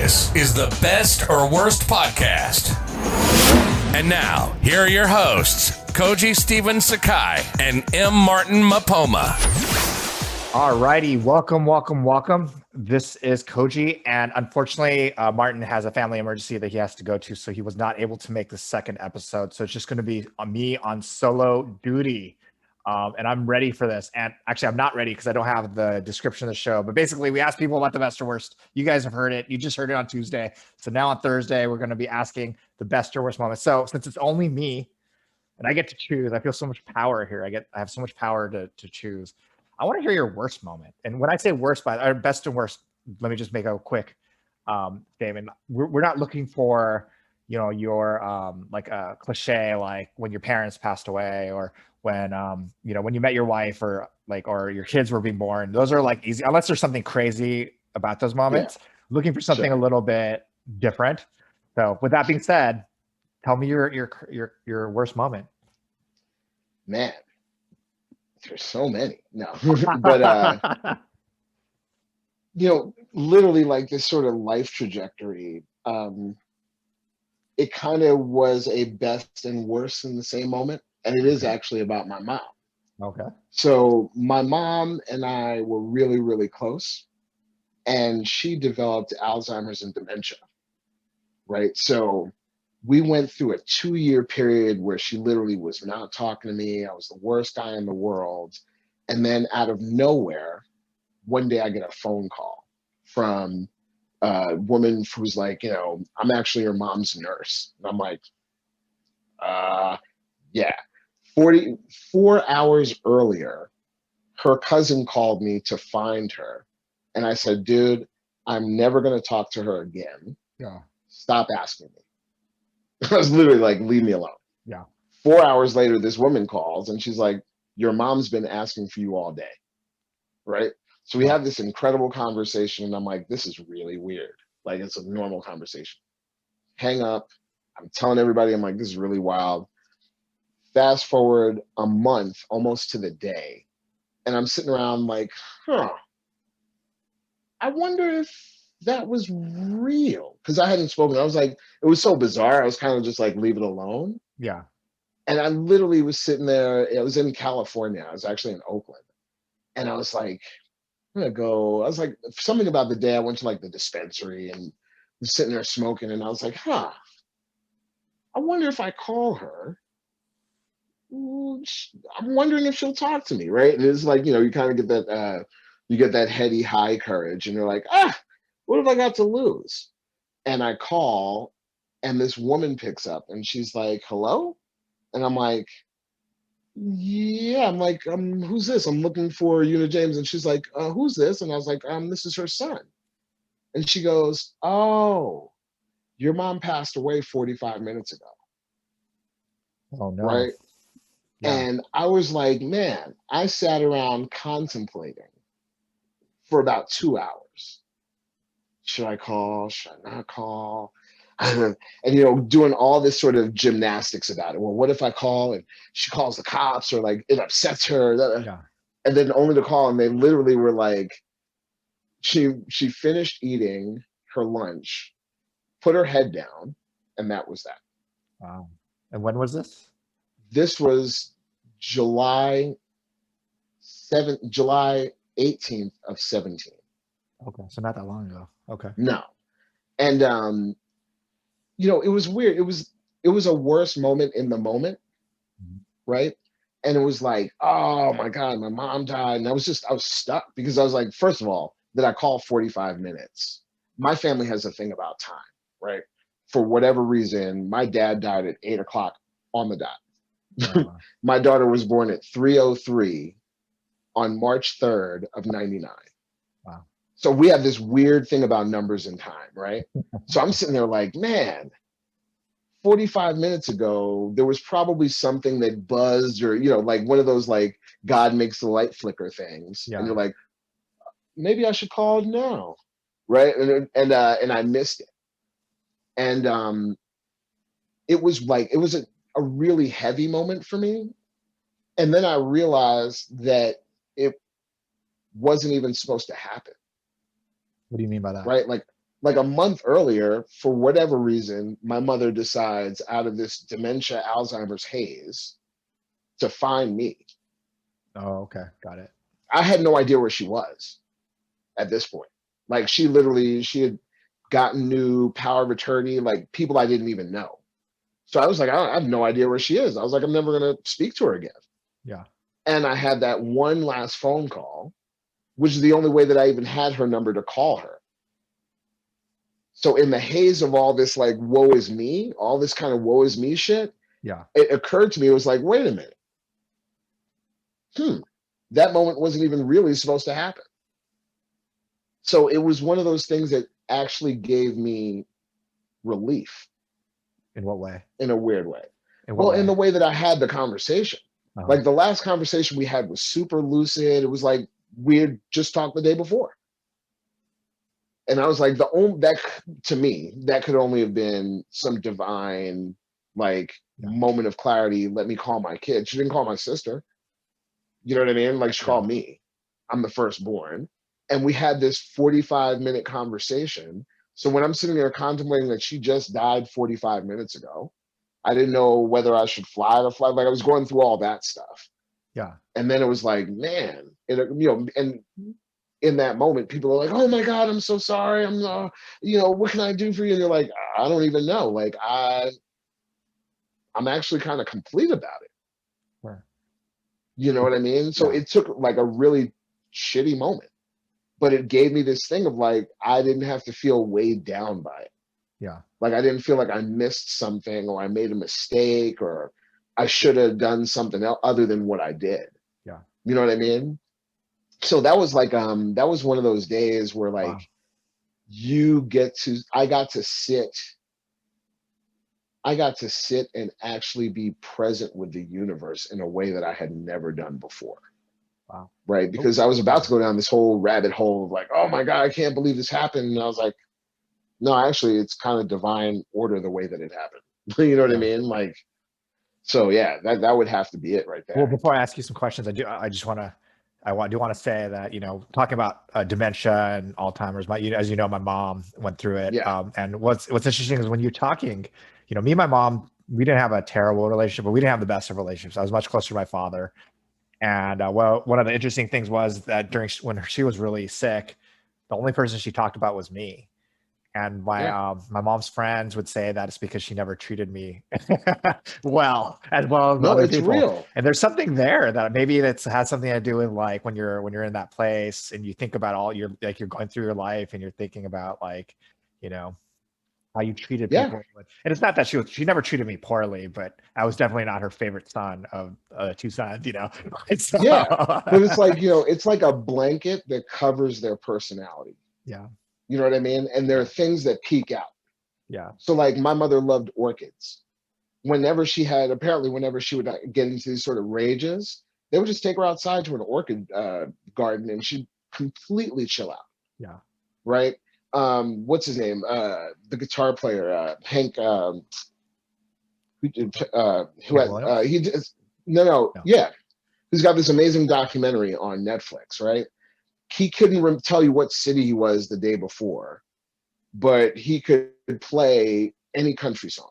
This is the Best or Worst podcast. And now, here are your hosts, Koji Stephen Sakai and M. Martin Mapoma. All righty, welcome. This is Koji, and unfortunately, Martin has a family emergency that he has to go to, so he was not able to make the second episode. So it's just going to be me on solo duty, and I'm ready for this. And actually, I'm not ready because I don't have the description of the show. But basically, we asked people about the best or worst. You guys have heard it. You just heard it on Tuesday. So now on Thursday, we're going to be asking the best or worst moment. So since it's only me, and I get to choose, I feel so much power here. I have so much power to choose. I want to hear your worst moment. And when I say worst, or best and worst, let me just make a quick statement. We're not looking for, your like a cliche, like when your parents passed away or when, when you met your wife or your kids were being born. Those are like easy, unless there's something crazy about those moments. Yeah. Looking for something a little bit different. So with that being said, tell me your worst moment. Man. There's so many. No, but literally like this sort of life trajectory, it kind of was a best and worst in the same moment. And it is actually about my mom. Okay. So my mom and I were really, really close, and she developed Alzheimer's and dementia. Right. So we went through a 2-year period where she literally was not talking to me. I was the worst guy in the world. And then out of nowhere, one day I get a phone call from a woman who's like, I'm actually your mom's nurse. And I'm like, yeah. 44 hours earlier, her cousin called me to find her. And I said, dude, I'm never going to talk to her again. Yeah. Stop asking me. I was literally like, leave me alone. Yeah. 4 hours later, this woman calls and she's like, your mom's been asking for you all day. Right. So we have this incredible conversation and I'm like, this is really weird. Like it's a normal conversation. Hang up. I'm telling everybody, I'm like, this is really wild. Fast forward a month, almost to the day. And I'm sitting around like, I wonder if that was real, because I hadn't spoken. I was like, it was so bizarre. I was kind of just like, leave it alone. Yeah. And I literally was sitting there. It was in California. I was actually in Oakland. And I was like, I'm going to go. I was like, something about the day I went to like the dispensary and was sitting there smoking. And I was like, I wonder if I call her. I'm wondering if she'll talk to me. Right. And it's like, you kind of get that heady high courage. And you're like, what have I got to lose? And I call, and this woman picks up, and she's like, hello? And I'm like, yeah. I'm like, who's this? I'm looking for Una James. And she's like, who's this? And I was like, this is her son. And she goes, oh, your mom passed away 45 minutes ago. Oh, no. Right? Yeah. And I was like, man, I sat around contemplating for about 2 hours. Should I call? Should I not call? And, doing all this sort of gymnastics about it. Well, what if I call and she calls the cops or like it upsets her? Yeah. And then only to call, and they literally were like, she finished eating her lunch, put her head down, and that was that. Wow. And when was this? This was July 18th of 17. Okay, so not that long ago. Okay. No. And it was weird. It was a worse moment in the moment, right? And it was like, oh my God, my mom died. And I was stuck because I was like, first of all, did I call 45 minutes? My family has a thing about time, right? For whatever reason, my dad died at 8:00 on the dot. My daughter was born at 3:03 on March 3rd of 99. Wow. So we have this weird thing about numbers and time, right? So I'm sitting there like, man, 45 minutes ago, there was probably something that buzzed or, like one of those like God makes the light flicker things. Yeah. And you're like, maybe I should call now, right? And I missed it. And it was a really heavy moment for me. And then I realized that it wasn't even supposed to happen. What do you mean by that? Right? Like like a month earlier, for whatever reason, my mother decides out of this dementia, Alzheimer's haze to find me. Oh, okay. Got it. I had no idea where she was at this point. Like she had gotten new power of attorney, like people I didn't even know. So I was like, I have no idea where she is. I was like, I'm never going to speak to her again. Yeah. And I had that one last phone call, which is the only way that I even had her number to call her. So in the haze of all this, like, woe is me, all this kind of woe is me shit, Yeah. it occurred to me, it was like, wait a minute. That moment wasn't even really supposed to happen. So it was one of those things that actually gave me relief. In what way? In a weird way. In what Well, way? in the way that I had the conversation. Uh-huh. Like the last conversation we had was super lucid. It was like we had just talked the day before. And I was like, that to me, that could only have been some divine, like, moment of clarity. Let me call my kid. She didn't call my sister. You know what I mean? Like she called me. I'm the firstborn. And we had this 45-minute conversation. So when I'm sitting there contemplating that she just died 45 minutes ago, I didn't know whether I should fly to fly. Like I was going through all that stuff. Yeah. And then it was like, man, and in that moment, people are like, oh my God, I'm so sorry. What can I do for you? And you're like, I don't even know. Like I'm actually kind of complete about it. Sure. You know what I mean? So it took like a really shitty moment, but it gave me this thing of like, I didn't have to feel weighed down by it. Yeah. Like I didn't feel like I missed something or I made a mistake or I should have done something else other than what I did. Yeah. You know what I mean? So that was like that was one of those days where like I got to sit and actually be present with the universe in a way that I had never done before. Wow. Right? Because I was about to go down this whole rabbit hole of like, oh my God, I can't believe this happened. And I was like, no, actually it's kind of divine order the way that it happened. You know what I mean? Like, so yeah, that would have to be it right there. Well, before I ask you some questions, I do want to say that, talking about dementia and Alzheimer's, as you know, my mom went through it. Yeah. And what's interesting is when you're talking, me and my mom, we didn't have a terrible relationship, but we didn't have the best of relationships. I was much closer to my father. And one of the interesting things was that when she was really sick, the only person she talked about was me. And my mom's friends would say that it's because she never treated me well as other it's people. real. And there's something there that maybe has something to do with like when you're in that place and you think about you're going through your life and you're thinking about like, how you treated people. And it's not that she never treated me poorly, but I was definitely not her favorite son of two sons, So, but it's like, it's like a blanket that covers their personality. Yeah. You know what I mean? And there are things that peek out. Yeah. So like my mother loved orchids. Whenever she would get into these sort of rages, they would just take her outside to an orchid garden and she'd completely chill out. Yeah. Right? What's his name? The guitar player, Hank, who's got this amazing documentary on Netflix, right? He couldn't tell you what city he was the day before, but he could play any country song.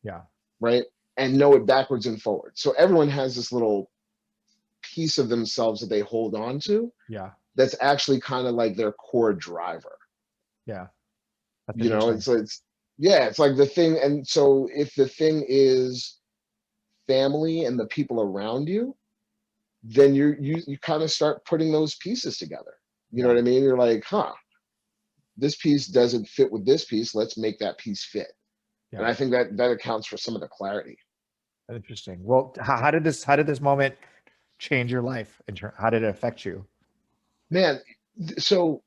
Yeah. Right. And know it backwards and forwards. So everyone has this little piece of themselves that they hold on to. Yeah. That's actually kind of like their core driver. Yeah. It's like the thing. And so if the thing is family and the people around you, then you kind of start putting those pieces together. You know what I mean? You're like, this piece doesn't fit with this piece. Let's make that piece fit. Yeah. And I think that accounts for some of the clarity. Interesting. Well, how did this moment change your life? How did it affect you? Man, so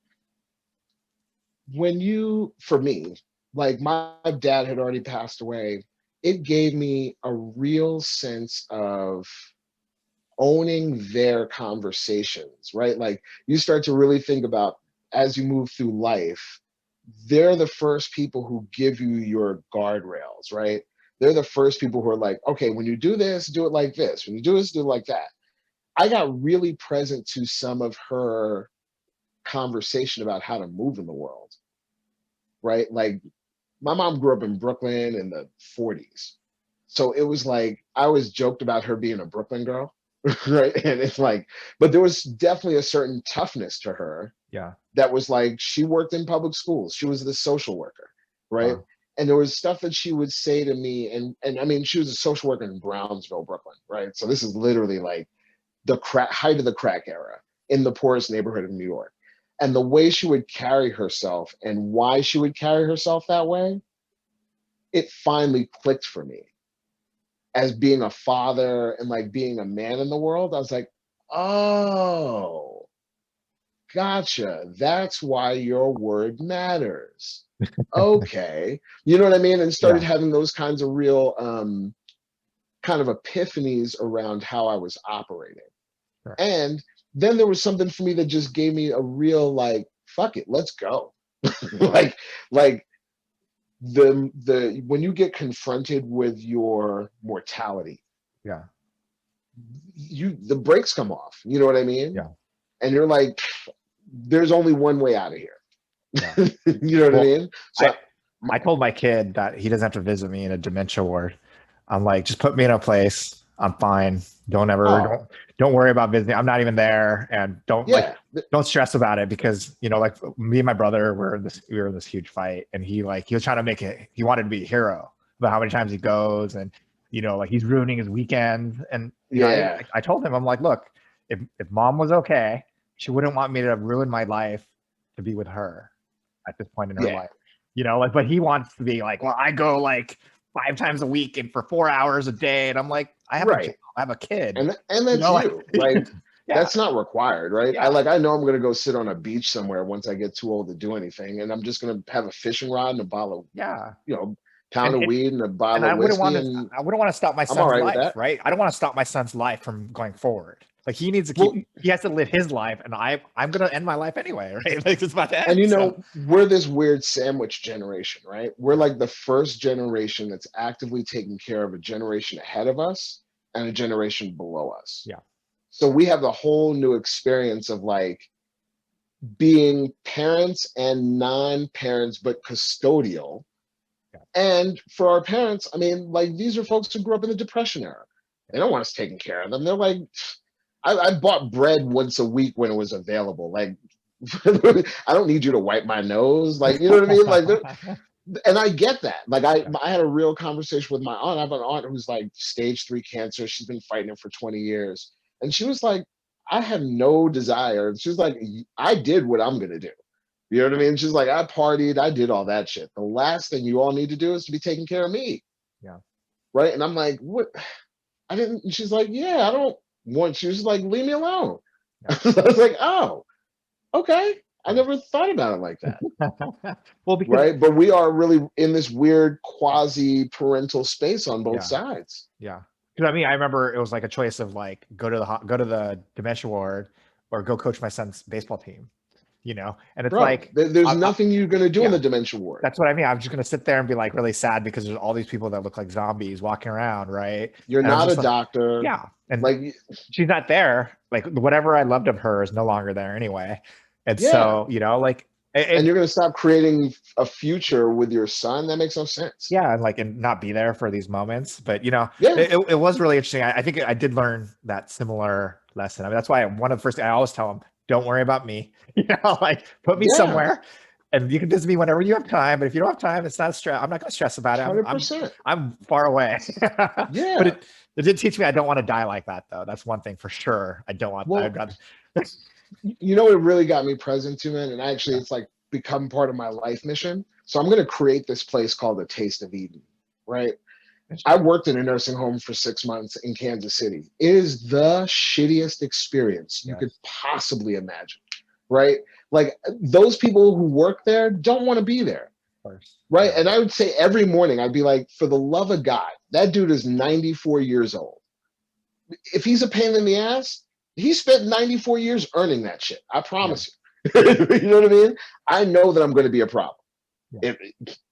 for me, like my dad had already passed away, it gave me a real sense of owning their conversations, right? Like you start to really think about as you move through life, they're the first people who give you your guardrails, right? They're the first people who are like, okay, when you do this, do it like this. When you do this, do it like that. I got really present to some of her conversation about how to move in the world. right? Like my mom grew up in Brooklyn in the 40s. So it was like I always joked about her being a Brooklyn girl, right? And it's like, but there was definitely a certain toughness to her Yeah. that was like she worked in public schools. She was the social worker, right? Wow. And there was stuff that she would say to me, and I mean, she was a social worker in Brownsville, Brooklyn, right? So this is literally like the crack height of the crack era in the poorest neighborhood of New York. And the way she would carry herself and why she would carry herself that way, it finally clicked for me as being a father and like being a man in the world. I was like, oh, gotcha. That's why your word matters. Okay. You know what I mean? And started Yeah. having those kinds of real kind of epiphanies around how I was operating. Sure. And then there was something for me that just gave me a real like, fuck it, let's go. like, like the when you get confronted with your mortality, Yeah. the brakes come off. You know what I mean? Yeah. And you're like, there's only one way out of here. Yeah. You know what I mean? So I told my kid that he doesn't have to visit me in a dementia ward. I'm like, just put me in a place. I'm fine. oh Don't worry about visiting. I'm not even there, and yeah, don't stress about it because like me and my brother we were in this huge fight, and he was trying to make it. He wanted to be a hero about how many times he goes, and like he's ruining his weekend. And yeah, I told him, I'm like, look, if mom was okay, she wouldn't want me to ruin my life to be with her at this point in her yeah. life. But he wants to be like, well, I go like 5 times a week and for 4 hours a day. And I'm like, I have a job, Right. I have a kid. And that's you. Like Yeah. that's not required, right? Yeah. I know I'm gonna go sit on a beach somewhere once I get too old to do anything, and I'm just gonna have a fishing rod and a bottle of, Yeah. pound And of weed and a and bottle of whiskey, and I wouldn't want to stop my I'm all son's right with life, that. right? I don't want to stop my son's life from going forward. Like he needs to Well, he has to live his life, and I'm gonna end my life anyway, right? Like it's about to and end. So we're this weird sandwich generation, right? We're like the first generation that's actively taking care of a generation ahead of us and a generation below us. yeah. So we have the whole new experience of like being parents and non-parents, but custodial. Yeah. And for our parents, I mean, like these are folks who grew up in the Depression era. They don't want us taking care of them. They're like, I bought bread once a week when it was available. Like, I don't need you to wipe my nose. Like, you know what I mean? Like, and I get that. Like, I had a real conversation with my aunt. I have an aunt who's like stage 3 cancer. She's been fighting it for 20 years. And she was like, I have no desire. She's like, I did what I'm going to do. You know what I mean? She's like, I partied. I did all that shit. The last thing you all need to do is to be taking care of me. Yeah. Right. And I'm like, what? I didn't. She's like, yeah, I don't want. She was like, leave me alone. Yeah. I was like, oh, okay. I never thought about it like that. Well, because Right. But we are really in this weird quasi parental space on both yeah. sides. Yeah. Because I mean, I remember it was like a choice of like go to the dementia ward or go coach my son's baseball team, and it's Bro, like there's nothing you're going to do in yeah. the dementia ward. That's what I mean. I'm just gonna sit there and be like really sad because there's all these people that look like zombies walking around, right? You're And I'm not a just like, doctor. yeah, and Like, she's not there. Like whatever I loved of her is no longer there anyway. And yeah. so like, And you're going to stop creating a future with your son. That makes no sense. yeah, and not be there for these moments. But Yeah. it was really interesting. I think I did learn that similar lesson. I mean, that's why one of the first things I always tell them, don't worry about me. Like put me Yeah. somewhere. And you can visit me whenever you have time, but if you don't have time, it's not a stress. I'm not going to stress about it. 100%. I'm far away. Yeah. But it did teach me I don't want to die like that, though. That's one thing for sure. I don't want. Well, I'd rather. You know what really got me present to it, and actually it's like become part of my life mission. So I'm going to create this place called the Taste of Eden, right? I worked in a nursing home for 6 months in Kansas City. It is the shittiest experience you could possibly imagine, right? Like those people who work there don't want to be there, right? Yeah. And I would say every morning I'd be like, for the love of God, that dude is 94 years old. If he's a pain in the ass, he spent 94 years earning that shit. I promise you. You know what I mean? I know that I'm going to be a problem. Yeah.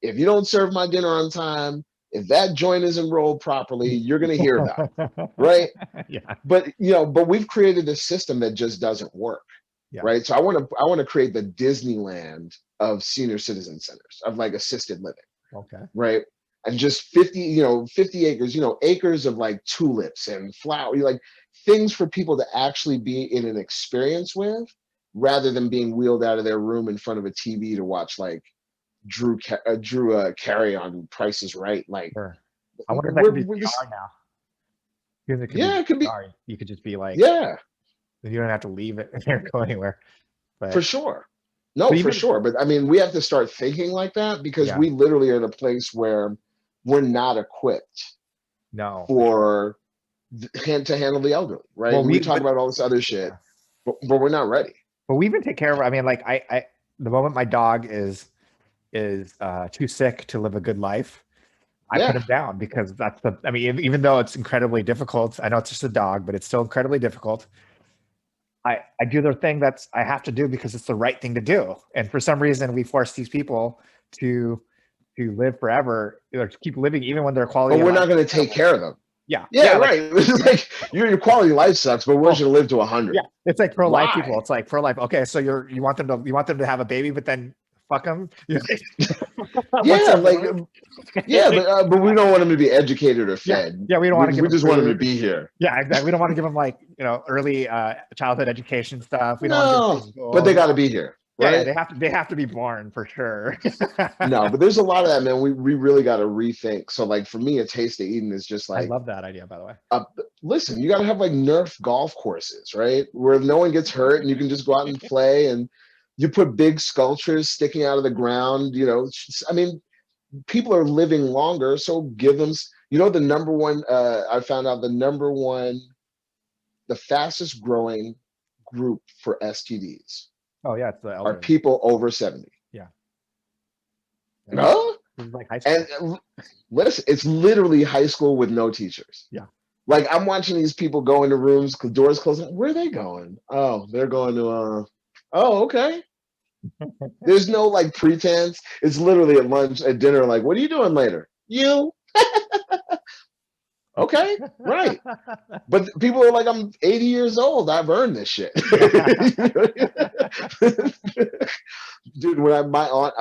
If you don't serve my dinner on time, if that joint isn't rolled properly, you're going to hear about it, right? Yeah. But but we've created a system that just doesn't work, right? So I want to create the Disneyland of senior citizen centers, of like assisted living, Okay. right? And just 50 acres, acres of like tulips and flower, like things for people to actually be in an experience with, rather than being wheeled out of their room in front of a TV to watch like Drew Carey on Price is Right. Like, Sure. I wonder if that could be we're this, VR now. Because it could yeah, be it could be, VR. You could just be like, yeah, you don't have to leave it and go anywhere. for But sure. No, for even sure. But I mean, we have to start thinking like that, because yeah, we literally are in a place where we're not equipped no, for sure. for to handle the elderly, right? Well, And we talk about all this other shit, yeah. but we're not ready. But we even take care of. I mean, like the moment my dog is too sick to live a good life, I put Yeah. him down, because that's the. I mean, even though it's incredibly difficult, I know it's just a dog, but it's still incredibly difficult. I do the thing that's I have to do because it's the right thing to do, and for some reason we force these people to live forever, or to keep living even when their quality But of we're life not going is to take terrible. care of them. Yeah, Yeah, like right. It's like your quality of life sucks, but we're well, just going to live to 100. yeah, it's like pro-life people. Why? It's like pro-life. Okay, so you want them to have a baby, but then fuck them. What's Yeah, up? like, yeah, but we don't want them to be educated or Yeah, fed. yeah, we don't want to give We them just want them to food. be here. Yeah, exactly. We don't want to give them like early childhood education stuff. We don't want to give them No, but school. they We don't got to want, be here, yeah, right? they have to be born for sure. No, but there's a lot of that, man. We really got to rethink. So, like, for me, a taste of Eden is just I like, love that idea, by the way. uh, listen, you got to have like Nerf golf courses, right? Where no one gets hurt and you can just go out and play. And you put big sculptures sticking out of the ground. I mean, people are living longer, so give them. The number one. I found out the fastest growing group for STDs Oh yeah, it's the are elderly. people over 70. Yeah, No, this is like high school. and listen, it's literally high school with no teachers. Yeah. Like, I'm watching these people go into rooms, doors closing. Where are they going? Oh, they're going to. Oh, okay. There's no like pretense. It's literally at lunch, at dinner. Like, what are you doing later? You. Okay, right. But people are like, I'm 80 years old. I've earned this shit. Dude, when I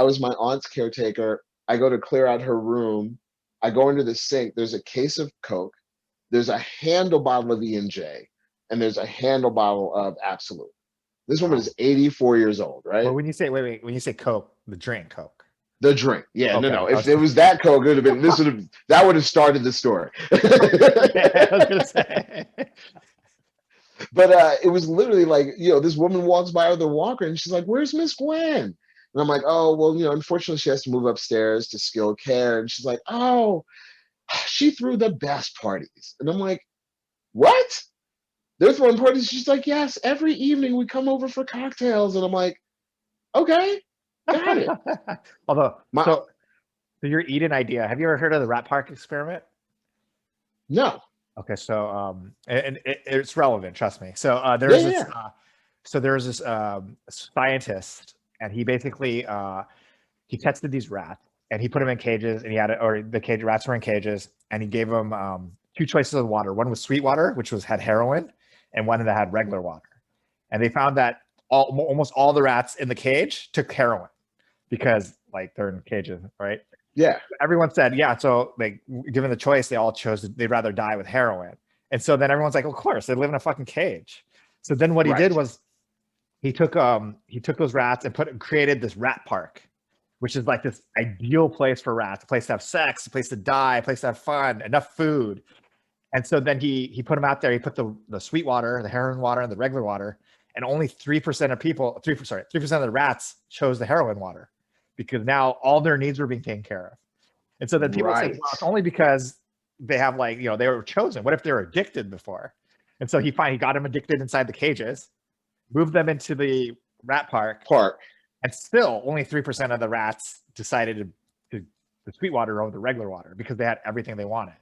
was my aunt's caretaker. I go to clear out her room. I go into the sink. There's a case of Coke. There's a handle bottle of E&J, and there's a handle bottle of Absolute. This woman is 84 years old, right? Well, when you say when you say Coke, the drink Coke. The drink. Yeah, Okay. no. If it was that Coke, it would have been that would have started the story. Yeah, I was gonna say. But it was literally like, this woman walks by with a walker and she's like, "Where's Miss Gwen?" And I'm like, "Oh, well, unfortunately she has to move upstairs to skilled care." And she's like, "Oh, she threw the best parties." And I'm like, "What? They're throwing parties?" She's like, "Yes, every evening we come over for cocktails." And I'm like, "Okay, got it." Although, My, so your Eden idea. Have you ever heard of the rat park experiment? no. Okay, so and it's relevant, trust me. So there's this scientist, and he basically he tested these rats, and he put them in cages, and the rats were in cages, and he gave them two choices of water. One was sweet water, which had heroin, and one that had regular water. And they found that almost all the rats in the cage took heroin because like they're in cages, right? Yeah. Everyone said, yeah. So like, given the choice, they all chose they'd rather die with heroin. And so then everyone's like, of course, they live in a fucking cage. So then what he did was he took those rats and created this rat park, which is like this ideal place for rats, a place to have sex, a place to die, a place to have fun, enough food. And so then he put them out there. He put the sweet water, the heroin water, and the regular water. And only 3% of people, 3% of the rats chose the heroin water, because now all their needs were being taken care of. And so then people say, well, it's only because they have they were chosen. What if they were addicted before? And so he got them addicted inside the cages, moved them into the rat park, and still only 3% of the rats decided to the sweet water over the regular water because they had everything they wanted.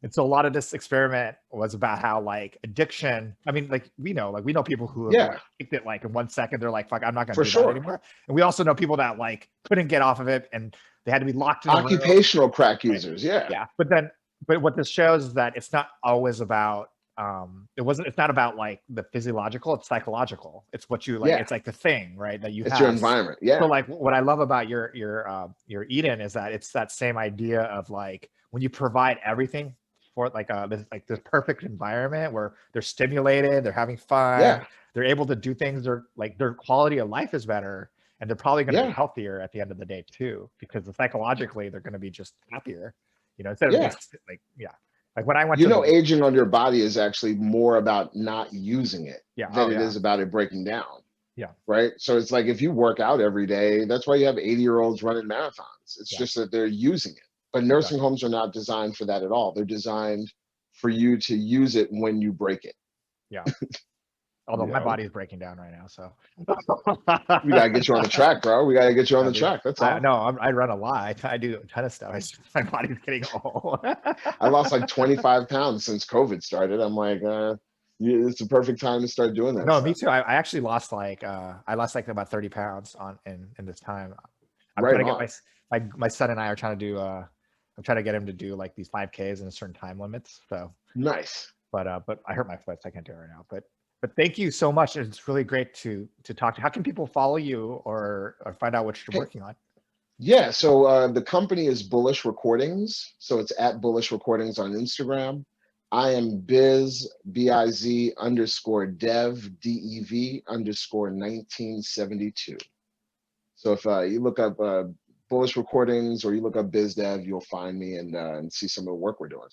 And so a lot of this experiment was about how addiction. I mean, we know people who have kicked it in 1 second. They're like, fuck, I'm not going to do that anymore. And we also know people that couldn't get off of it and they had to be locked in a occupational room. crack users. Yeah. Yeah. But what this shows is that it's not always about it's not about like the physiological, it's psychological. It's what you like, Yeah. it's like the thing, right, that you It's have. your environment. Yeah. So like what I love about your Eden is that it's that same idea of like when you provide everything for like this perfect environment where they're stimulated, they're having fun, Yeah. they're able to do things, they're like their quality of life is better, and they're probably going to be Yeah. healthier at the end of the day too, because psychologically they're going to be just happier, instead of Yeah. just like when I went to Aging on your body is actually more about not using it than it is about it breaking down. Yeah. Right. So it's like if you work out every day, that's why you have 80-year-olds running marathons. It's just that they're using it. But nursing homes are not designed for that at all. They're designed for you to use it when you break it. Yeah. Although my body is breaking down right now, so we gotta get you on the track, bro. We gotta get you on the track. That's all. I run a lot. I do a ton of stuff. My body's getting old. I lost like 25 pounds since COVID started. I'm like, it's the perfect time to start doing that. No, me too. I actually lost like about 30 pounds in this time. I'm trying to get my son and I are trying to do I'm trying to get him to do like these 5Ks in certain time limits. So nice. But I hurt my foot, so I can't do it right now. But thank you so much. It's really great to talk to. How can people follow you or find out what you're working on? Yeah, so the company is Bullish Recordings. So it's at Bullish Recordings on Instagram. I am biz, B-I-Z _dev, D-E-V _1972. So if you look up Bullish Recordings or you look up biz dev, you'll find me and see some of the work we're doing.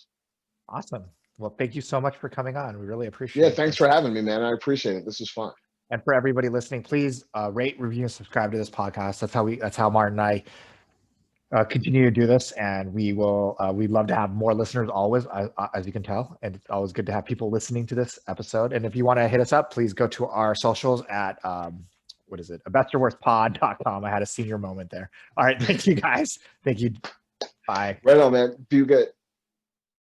Awesome. Well, thank you so much for coming on. We really appreciate it. Yeah, thanks for having me, man. I appreciate it. This was fun. And for everybody listening, please rate, review, and subscribe to this podcast. That's how Martin and I continue to do this, and we'd love to have more listeners always, as you can tell, and it's always good to have people listening to this episode. And if you want to hit us up, please go to our socials at bestorworstpod.com. I had a senior moment there. All right, thank you guys. Thank you. Bye. Right on, man. Be good.